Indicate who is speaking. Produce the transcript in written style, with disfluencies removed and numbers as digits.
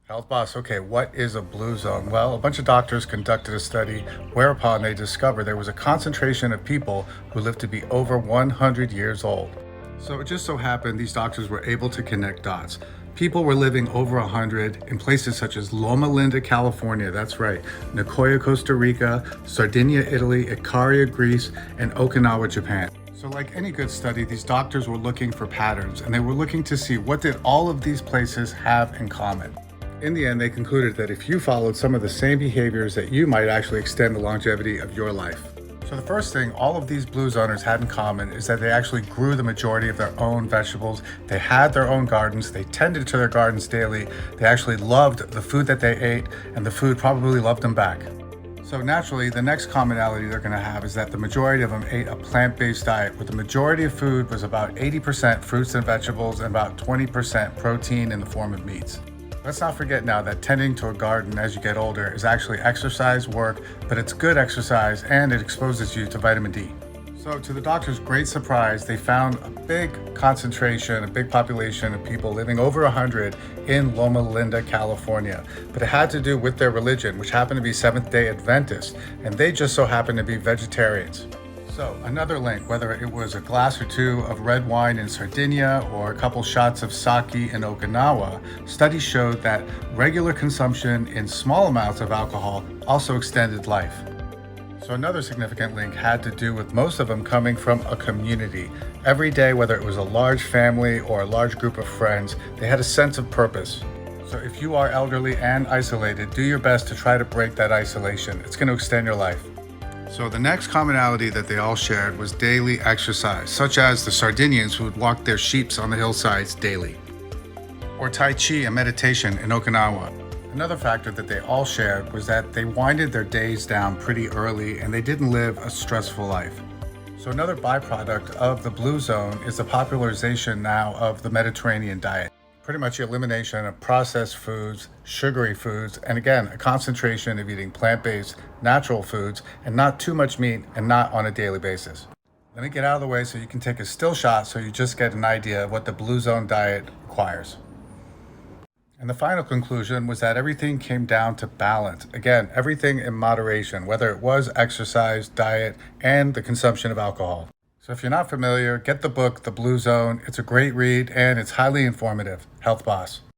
Speaker 1: Health Boss, okay, what is a blue zone? Well, a bunch of doctors conducted a study whereupon they discovered there was a concentration of people who lived to be over 100 years old. So it just so happened these doctors were able to connect dots. People were living over 100 in places such as Loma Linda, California, that's right, Nicoya, Costa Rica, Sardinia, Italy, Ikaria, Greece, and Okinawa, Japan. So like any good study, these doctors were looking for patterns and they were looking to see what did all of these places have in common. In the end, they concluded that if you followed some of the same behaviors that you might actually extend the longevity of your life. So the first thing all of these blue zoners had in common is that they actually grew the majority of their own vegetables. They had their own gardens. They tended to their gardens daily. They actually loved the food that they ate, and the food probably loved them back. So naturally, the next commonality they're going to have is that the majority of them ate a plant-based diet, where the majority of food was about 80% fruits and vegetables and about 20% protein in the form of meats. Let's not forget now that tending to a garden as you get older is actually exercise work, but it's good exercise and it exposes you to vitamin D. So to the doctor's great surprise, they found a big concentration, a big population of people living over 100 in Loma Linda, California. But it had to do with their religion, which happened to be Seventh-day Adventists, and they just so happened to be vegetarians. So another link, whether it was a glass or two of red wine in Sardinia or a couple shots of sake in Okinawa, studies showed that regular consumption in small amounts of alcohol also extended life. So another significant link had to do with most of them coming from a community. Every day, whether it was a large family or a large group of friends, they had a sense of purpose. So if you are elderly and isolated, do your best to try to break that isolation. It's going to extend your life. So the next commonality that they all shared was daily exercise, such as the Sardinians who would walk their sheep on the hillsides daily, or Tai Chi and meditation in Okinawa. Another factor that they all shared was that they winded their days down pretty early and they didn't live a stressful life. So another byproduct of the blue zone is the popularization now of the Mediterranean diet. Pretty much the elimination of processed foods, sugary foods, and again, a concentration of eating plant-based, natural foods, and not too much meat and not on a daily basis. Let me get out of the way so you can take a still shot so you just get an idea of what the blue zone diet requires. And the final conclusion was that everything came down to balance. Again, everything in moderation, whether it was exercise, diet, and the consumption of alcohol. So if you're not familiar, get the book, The Blue Zone. It's a great read and it's highly informative. Health Boss.